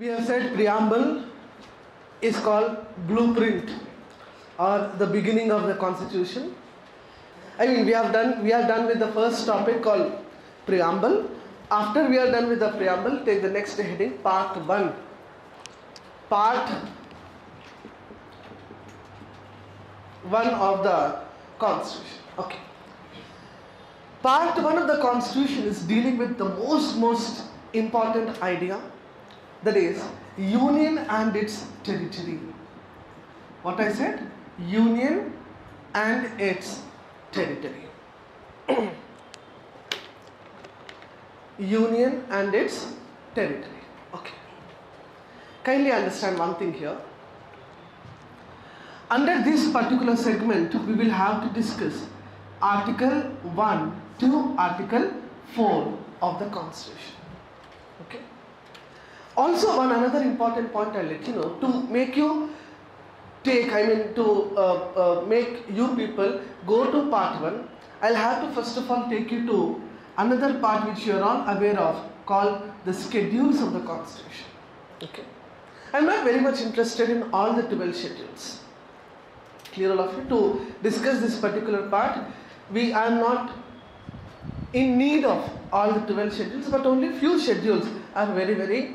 We have said preamble is called blueprint or the beginning of the constitution. I mean, we are done with the first topic called preamble. After we are done with the preamble, take the next heading, part 1. Part 1 of the constitution. Okay. Part 1 of the constitution is dealing with the most important idea, that is union and its territory. What I said? Union and its territory. Union and its territory. Okay. Kindly understand one thing here. Under this particular segment, we will have to discuss Article 1 to Article 4 of the Constitution. Okay. Also, another important point I'll let you know, to make you make you people go to part 1, I'll have to first of all take you to another part which you are all aware of, called the schedules of the Constitution. Okay. I'm not very much interested in all the 12 schedules. Clear all of you? To discuss this particular part, we are not in need of all the 12 schedules, but only few schedules are very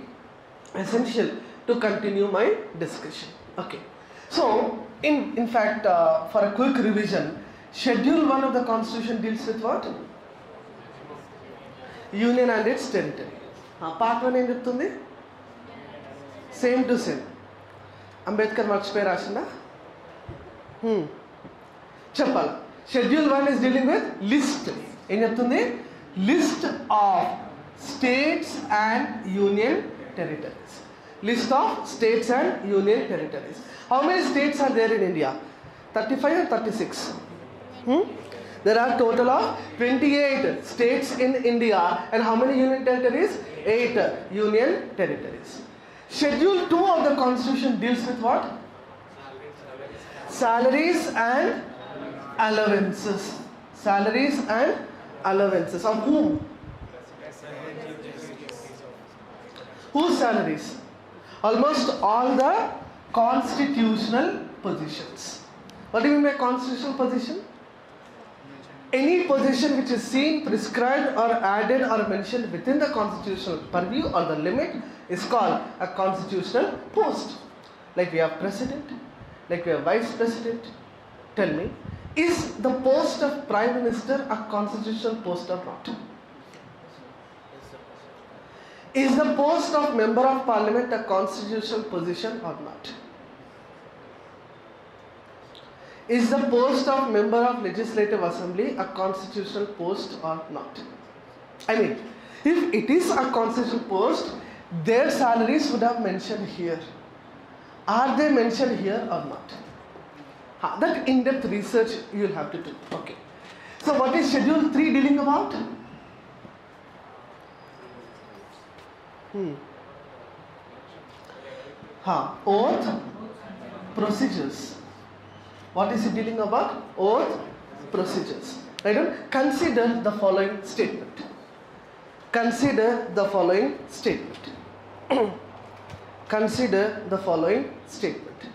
essential to continue my discussion. Okay. So, in fact, for a quick revision, Schedule 1 of the Constitution deals with what? Union and its territory. Part 1 em cheptundi? Same to same. Ambedkar marchipoyi rasinda? Cheppala. Schedule 1 is dealing with list. Em cheptundi? List of states and union territories. List of states and union territories. How many states are there in India? 35 or 36? There are total of 28 states in India, and how many union territories? 8 union territories. Schedule 2 of the Constitution deals with what? Salaries and allowances. Salaries and allowances. Of whom? Whose salaries? Almost all the constitutional positions. What do you mean by constitutional position? Any position which is seen, prescribed or added or mentioned within the constitutional purview or the limit is called a constitutional post. Like we have president, like we have vice president. Tell me, is the post of prime minister a constitutional post or not? Is the post of member of parliament a constitutional position or not? Is the post of member of legislative assembly a constitutional post or not? I mean, if it is a constitutional post, their salaries would have mentioned here. Are they mentioned here or not? That in-depth research you will have to do. Okay. So what is Schedule 3 dealing about? Oath procedures. What is it dealing about? Oath procedures. Right? Consider the following statement. Consider the following statement. Consider the following statement.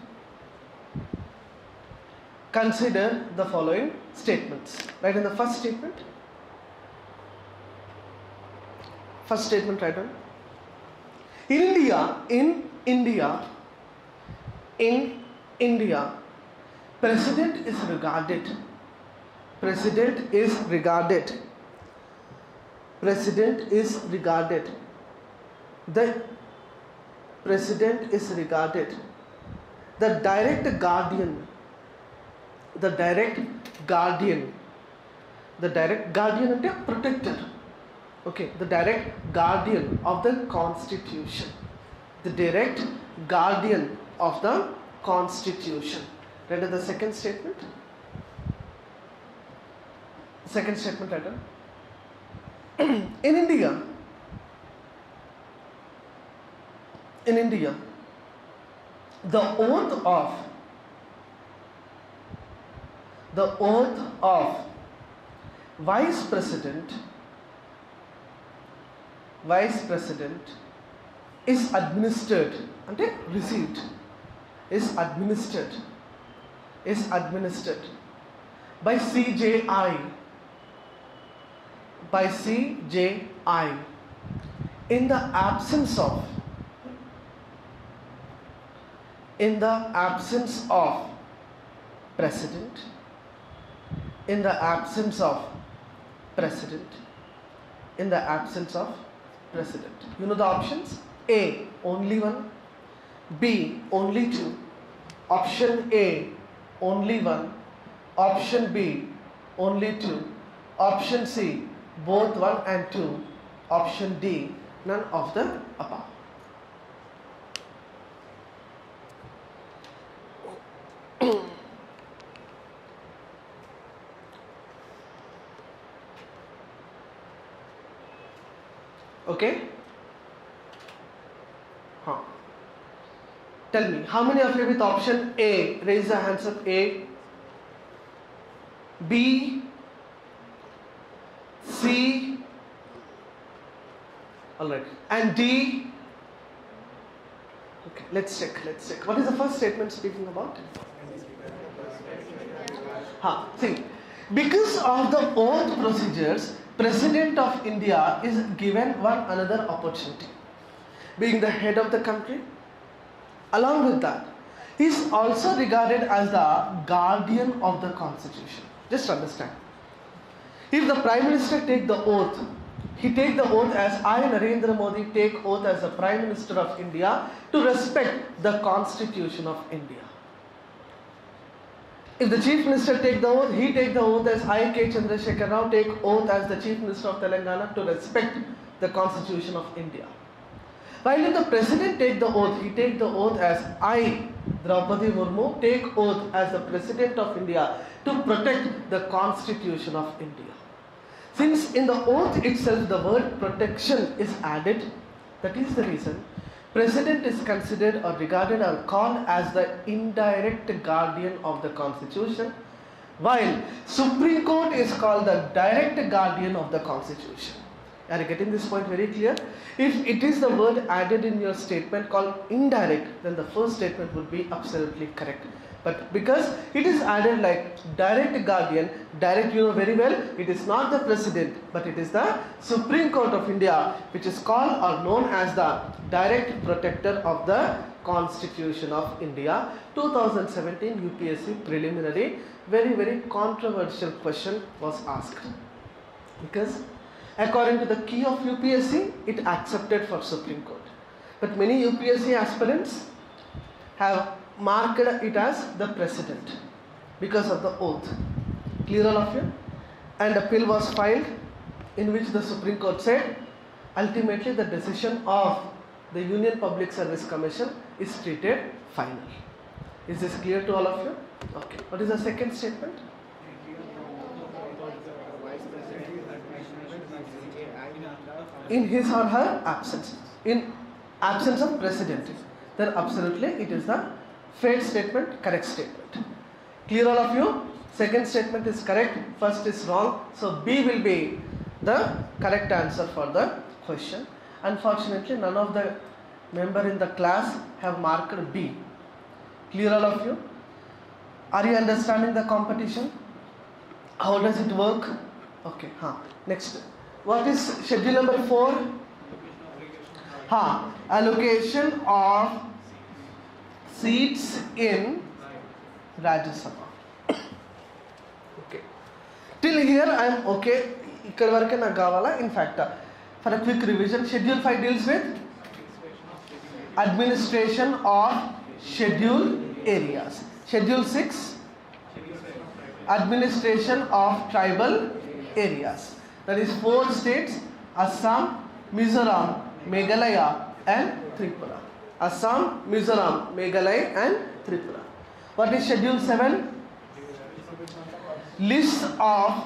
Consider the following statements. Right, in the first statement. First statement, right on. In India, President is regarded the direct guardian ante protector. Okay, the direct guardian of the Constitution. The direct guardian of the Constitution. Read the second statement. Second statement, right? In India, the oath of vice president is administered ante received, is administered by CJI, in the absence of president, in the absence of president. You know the options? A, only one. B, only two. Option A, only one. Option B, only two. Option C, both one and two. Option D, none of the above. Okay? Tell me, how many of you with option A? Raise the hands up. A, B, C, alright, and D. Okay, let's check. What is the first statement speaking about? See, because of the oath procedures, President of India is given one another opportunity. Being the head of the country, along with that, he is also regarded as the guardian of the constitution. Just understand. If the Prime Minister take the oath, he take the oath as I, Narendra Modi, take oath as the Prime Minister of India to respect the constitution of India. If the Chief Minister take the oath, he take the oath as I, K. Chandrasekhar Rao, take oath as the Chief Minister of Telangana to respect the constitution of India. While if the President take the oath, he take the oath as I, Draupadi Murmu, take oath as the President of India to protect the constitution of India. Since in the oath itself the word protection is added, that is the reason President is considered or regarded or called as the indirect guardian of the constitution, while Supreme Court is called the direct guardian of the constitution. Are you getting this point very clear? If it is the word added in your statement called indirect, then the first statement would be absolutely correct. But because it is added like direct guardian, direct, you know very well, it is not the President, but it is the Supreme Court of India, which is called or known as the direct protector of the Constitution of India. 2017 UPSC preliminary, very controversial question was asked. Because according to the key of UPSC, it accepted for Supreme Court. But many UPSC aspirants have marked it as the President because of the oath. Clear all of you? And a appeal was filed in which the Supreme Court said ultimately the decision of the Union Public Service Commission is treated final. Is this clear to all of you? Okay. What is the second statement? In his or her absence. In absence of President. Then absolutely it is the fair statement, correct statement. Clear all of you? Second statement is correct, first is wrong. So B will be the correct answer for the question. Unfortunately, none of the member in the class have marked B. Clear all of you? Are you understanding the competition? How does it work? Okay, next. What is schedule number 4? Allocation of seats in Rajya Sabha. Okay. Till here I am okay. Ikkada varaku naku kavala. In fact, for a quick revision, Schedule 5 deals with administration of scheduled areas. Schedule 6, administration of tribal areas. That is 4 states: Assam, Mizoram, Meghalaya and Tripura. Assam, Mizoram, Meghalaya and Tripura. What is Schedule 7? List of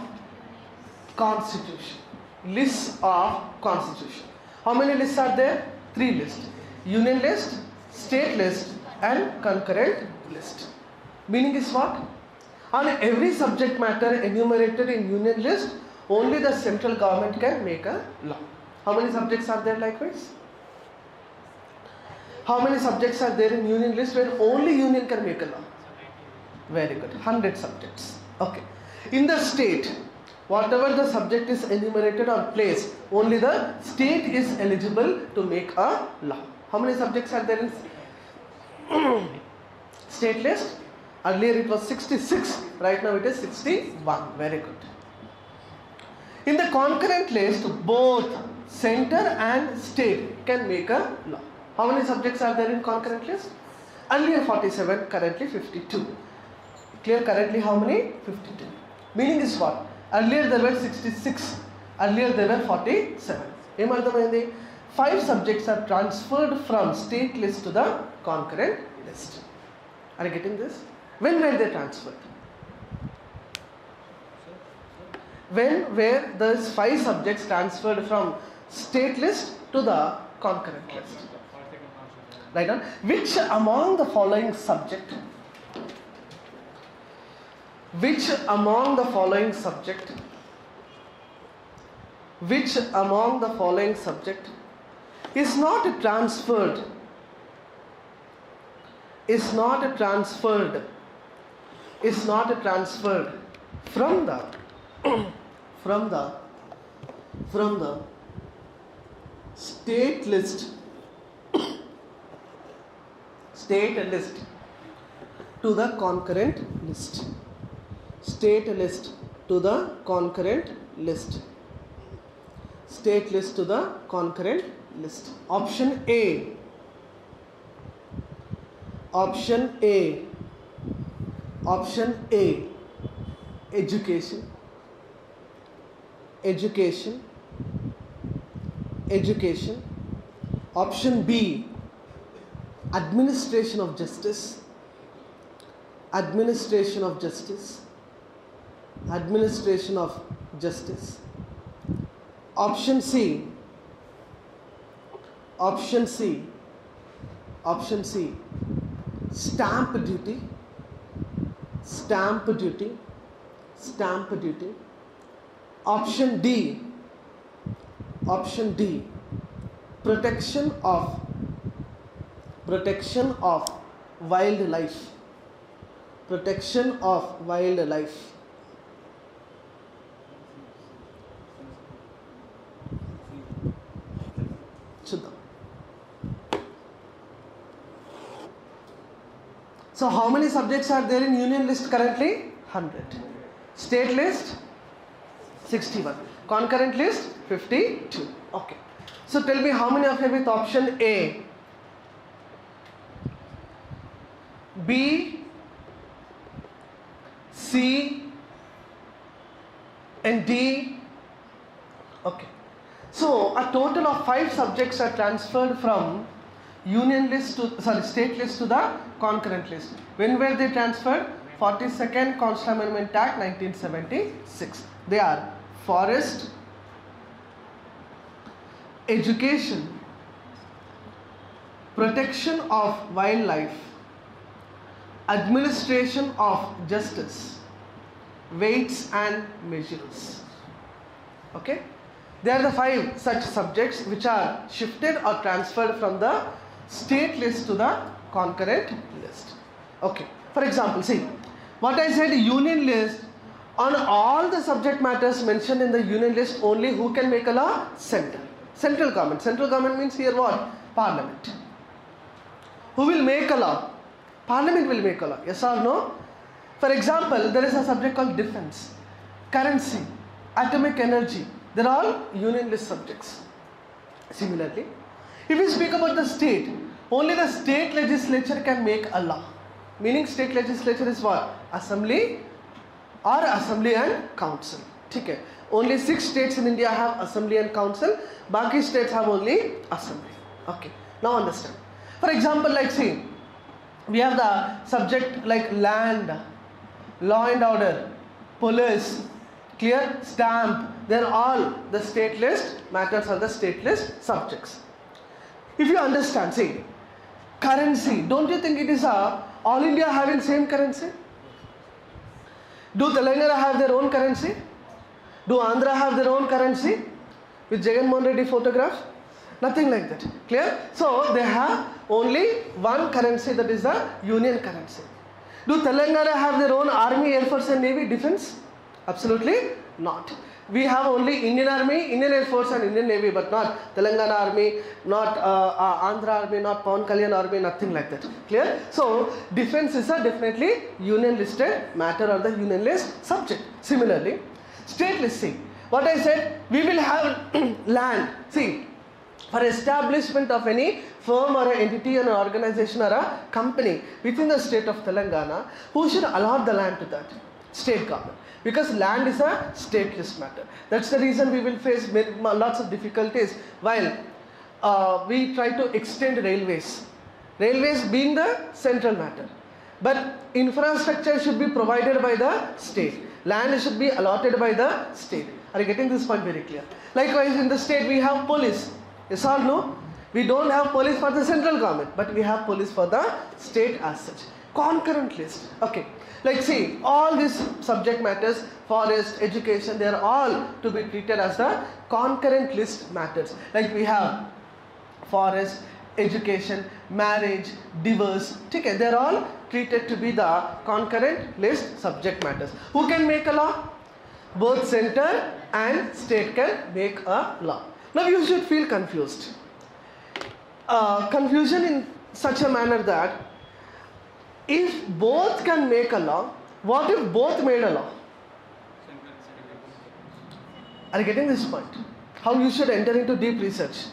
Constitution. List of Constitution. How many lists are there? 3 lists. Union list, state list and concurrent list. Meaning is what? On every subject matter enumerated in union list, only the central government can make a law. How many subjects are there likewise? How many subjects are there in union list where only union can make a law? Very good. 100 subjects. Okay. In the state, whatever the subject is enumerated or placed, only the state is eligible to make a law. How many subjects are there in state list? Earlier it was 66, right now it is 61. Very good. In the concurrent list, both center and state can make a law. How many subjects are there in concurrent list? Earlier 47, currently 52. Clear? Currently how many? 52. Meaning is what? Earlier there were 66. Earlier there were 47. 5 subjects are transferred from state list to the concurrent list. Are you getting this? When were they transferred? When were those 5 subjects transferred from state list to the concurrent list? Right on. Which among the following subject? Which among the following subject? Which among the following subject is not transferred? Is not transferred? Is not transferred from the state list to the concurrent list. State list to the concurrent list. State list to the concurrent list. Option A. Option A. Option A. Education. Education. Education. Option B. Administration of justice. Administration of justice. Administration of justice. Option C. Option C. Option C. Stamp duty. Stamp duty. Stamp duty. Option D. Option D. Protection of wildlife. Protection of wildlife. So how many subjects are there in union list currently? 100. State list 61. Concurrent list 52. Okay. So tell me how many of you with option A, B, C and D. Okay. So a total of 5 subjects are transferred from union list to state list to the concurrent list. When were they transferred? 42nd Constitutional Amendment Act 1976. They are forest, education, protection of wildlife, administration of justice, weights and measures. Okay? They are the 5 such subjects which are shifted or transferred from the state list to the concurrent list. Okay. For example, see, what I said, union list, on all the subject matters mentioned in the union list, only who can make a law? Central government. Central government means here what? Parliament. Who will make a law? Parliament will make a law. Yes or no? For example, there is a subject called defense, currency, atomic energy. They are all union list subjects. Similarly, if we speak about the state, only the state legislature can make a law. Meaning state legislature is what? Assembly or assembly and council. Okay. Only 6 states in India have assembly and council. Baki states have only assembly. Okay. Now understand. For example, like see, we have the subject like land, law and order, police, clear, stamp. They are all the state list matters are the state list subjects. If you understand, see, currency, don't you think it is all India having same currency? Do Telangana have their own currency? Do Andhra have their own currency? With Jagan Mohan Reddy photograph? Nothing like that. Clear? So they have only one currency, that is the union currency. Do Telangana have their own army, air force and navy, defense? Absolutely not. We have only Indian Army, Indian Air Force and Indian Navy, but not Telangana Army, not Andhra Army, not Pawan Kalyan Army, nothing like that. Clear? So defense is a definitely union listed matter or the union list subject. Similarly, state list, see, what I said, we will have land. See, for establishment of any firm or an entity or an organization or a company within the state of Telangana, who should allot the land to that? State government. Because land is a stateless matter. That's the reason we will face lots of difficulties while we try to extend railways. Railways being the central matter. But infrastructure should be provided by the state. Land should be allotted by the state. Are you getting this point very clear? Likewise, in the state we have police. Yes or no? We don't have police for the central government, but we have police for the state as such. Concurrent list. Okay. Like see, all these subject matters, forest, education, they are all to be treated as the concurrent list matters. Like we have forest, education, marriage, divorce, okay, they are all treated to be the concurrent list subject matters. Who can make a law? Both center and state can make a law. Now you should feel confused. Confusion in such a manner that if both can make a law, what if both made a law? Are you getting this point? How you should enter into deep research.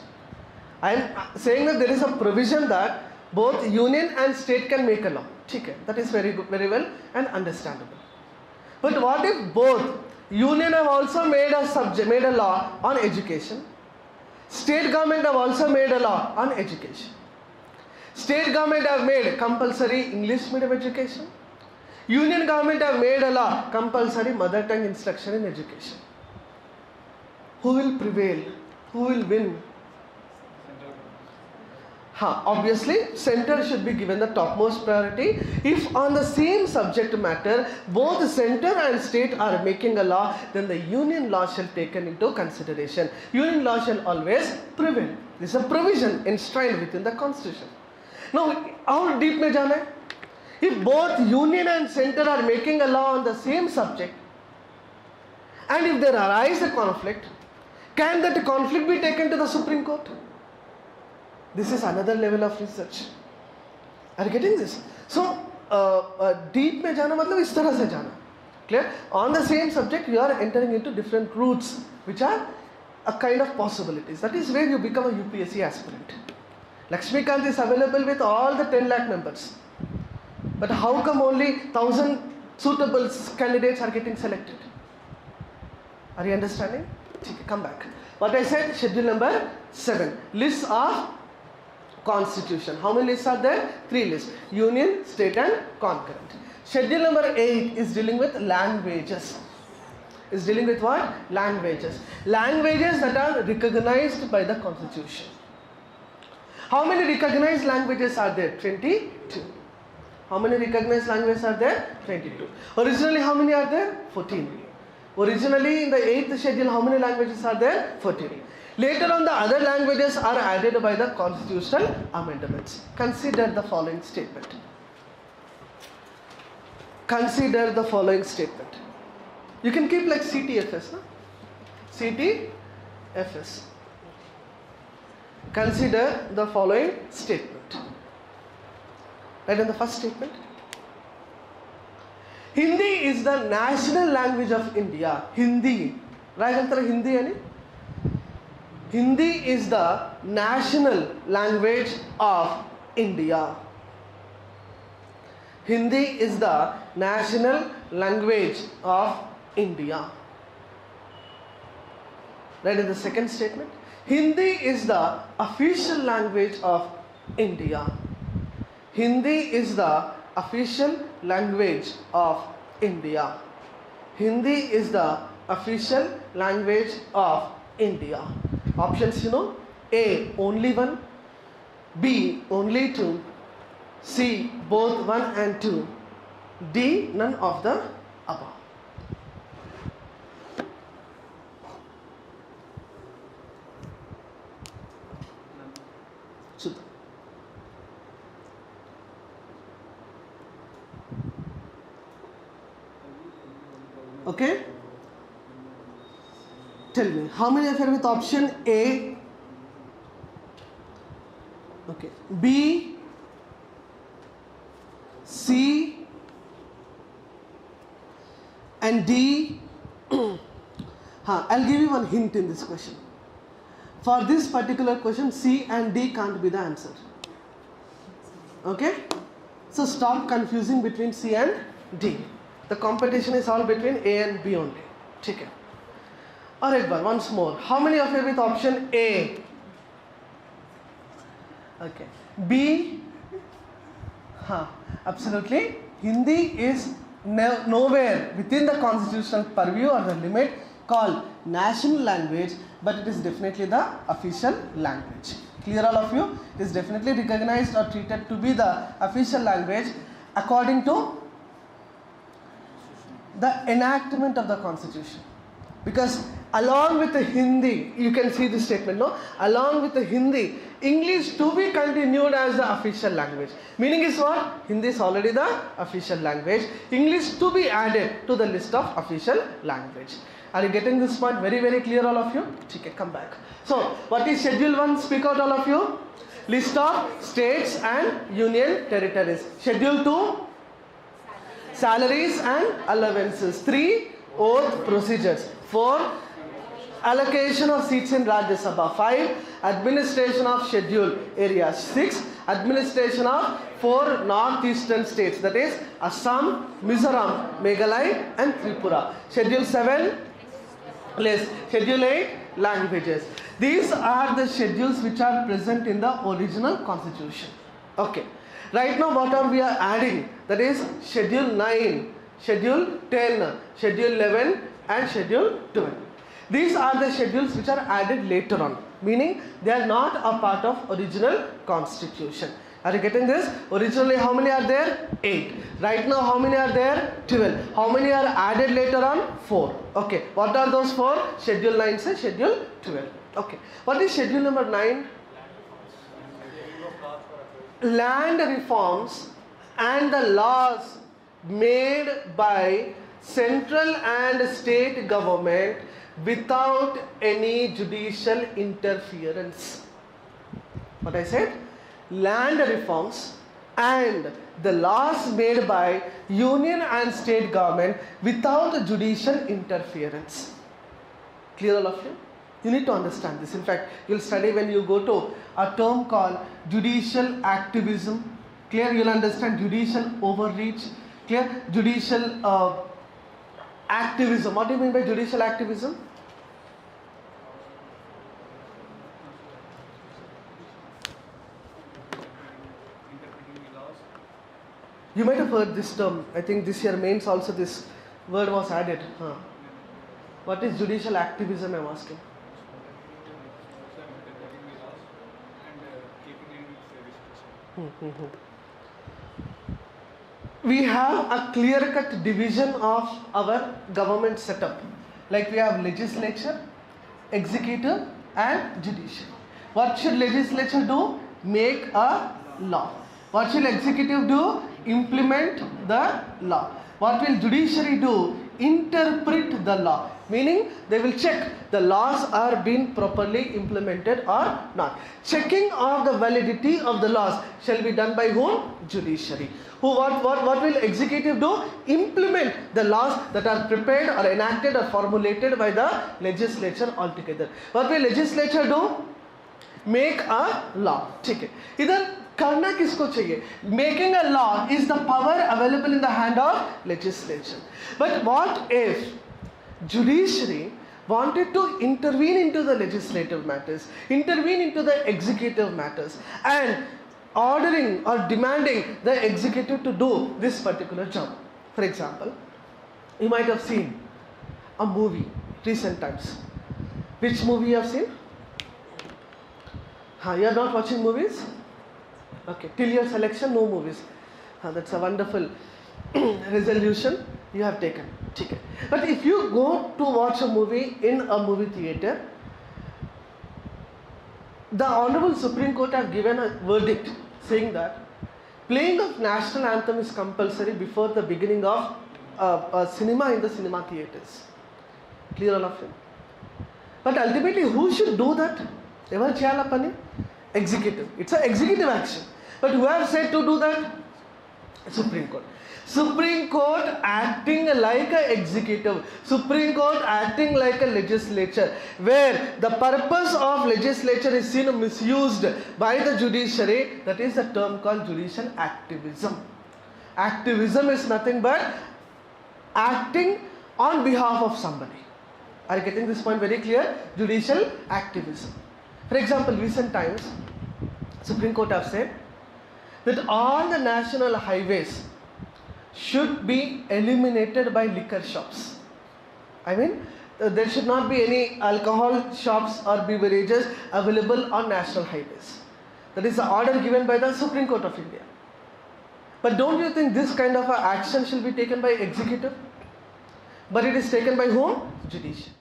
I am saying that there is a provision that both union and state can make a law. Okay, that is very good, very well and understandable. But what if both union have also made a law on education, state government have also made a law on education. State government have made compulsory English medium education. Union government have made a law compulsory mother tongue instruction in education. Who will prevail? Who will win? Obviously, center should be given the topmost priority. If on the same subject matter, both center and state are making a law, then the union law shall be taken into consideration. Union law shall always prevail. This is a provision enshrined within the constitution. Now, how deep mein jana hai? If both union and center are making a law on the same subject, and if there arises a conflict, can that conflict be taken to the Supreme Court? This is another level of research. Are you getting this? So, deep mein jana matlab is tarah se jana. Clear? On the same subject, you are entering into different routes, which are a kind of possibilities. That is where you become a UPSC aspirant. Lakshmikant is available with all the 10 lakh members. But how come only 1,000 suitable candidates are getting selected? Are you understanding? Come back. What I said, schedule number 7. Lists of constitution. How many lists are there? 3 lists. Union, state and concurrent. Schedule number 8 is dealing with languages. Is dealing with what? Languages. Languages that are recognized by the constitution. How many recognized languages are there? 22. How many recognized languages are there? 22. Originally, how many are there? 14. Originally, in the 8th schedule, how many languages are there? 14. Later on, the other languages are added by the constitutional amendments. Consider the following statement. Consider the following statement. You can keep like CTFS, no? CTFS. Consider the following statement. Right in the first statement. Hindi is the national language of India. Hindi. Right answer Hindi ani? Hindi is the national language of India. Hindi is the national language of India. Right in the second statement. Hindi is the official language of India. Hindi is the official language of India. Hindi is the official language of India. Options you know. A. Only 1. B. Only 2. C. Both 1 and 2. D. None of the above. Okay? Tell me, how many are with option A? Okay. B, C, and D? I'll give you one hint in this question. For this particular question, C and D can't be the answer. Okay? So stop confusing between C and D. The competition is all between A and B only. Okay. Alright, once more. How many of you with option A? Okay. B? Absolutely. Hindi is nowhere within the constitutional purview or the limit called national language, but it is definitely the official language. Clear all of you? It is definitely recognized or treated to be the official language according to the enactment of the constitution. Because along with the Hindi, you can see this statement, no? Along with the Hindi, English to be continued as the official language. Meaning is what? Hindi is already the official language. English to be added to the list of official language. Are you getting this point? Very, very clear all of you? Okay, come back. So, what is Schedule 1? Speak out all of you. List of states and union territories. Schedule 2? Salaries and allowances. 3? Oath procedures. 4? Allocation of seats in Rajya Sabha. 5? Administration of scheduled areas. 6? Administration of 4 northeastern states, that is Assam, Mizoram, Meghalaya and Tripura. Schedule 7? Schedule 8? Languages. These are the schedules which are present in the original constitution. Okay. Right now what are we are adding? That is Schedule 9, Schedule 10, Schedule 11 and Schedule 12. These are the schedules which are added later on, meaning they are not a part of original constitution. Are you getting this? Originally how many are there? 8. Right now how many are there? 12. How many are added later on? 4. Okay. What are those 4? Schedule 9 says Schedule 12. Okay. What is Schedule number 9? Land reforms and the laws made by central and state government without any judicial interference. What I said? Land reforms and the laws made by union and state government without judicial interference. Clear all of you? You need to understand this. In fact, you will study when you go to a term called judicial activism. Clear? You will understand judicial overreach. Clear? Judicial activism. What do you mean by judicial activism? You might have heard this term. I think this year mains also this word was added. What is judicial activism, I am asking? We have a clear-cut division of our government setup. Like we have legislature, executive and judiciary. What should legislature do? Make a law. What should executive do? Implement the law. What will judiciary do? Interpret the law. Meaning they will check the laws are being properly implemented or not. Checking of the validity of the laws shall be done by whom? Judiciary. What will executive do? Implement the laws that are prepared or enacted or formulated by the legislature altogether. What will legislature do? Make a law. Okay. Either करना किसको चाहिए? Making a law is the power available in the hand of legislature. But what if judiciary wanted to intervene into the legislative matters, intervene into the executive matters and ordering or demanding the executive to do this particular job? For example, you might have seen a movie recent times. Which movie you have seen? You are not watching movies? Okay, till your selection, no movies. That's a wonderful resolution you have taken. Okay. But if you go to watch a movie in a movie theatre, the Honorable Supreme Court have given a verdict saying that playing of national anthem is compulsory before the beginning of cinema in the cinema theatres. Clear all of you? But ultimately, who should do that? Ever cheyala pani? Executive. It's an executive action. But who have said to do that? Supreme Court. Supreme Court acting like an executive. Supreme Court acting like a legislature, where the purpose of legislature is seen misused by the judiciary. That is the term called judicial activism. Activism is nothing but acting on behalf of somebody. Are you getting this point very clear? Judicial activism. For example, recent times, Supreme Court have said that all the national highways should be eliminated by liquor shops. I mean, there should not be any alcohol shops or beverages available on national highways. That is the order given by the Supreme Court of India. But don't you think this kind of action should be taken by executive? But it is taken by whom? Judiciary.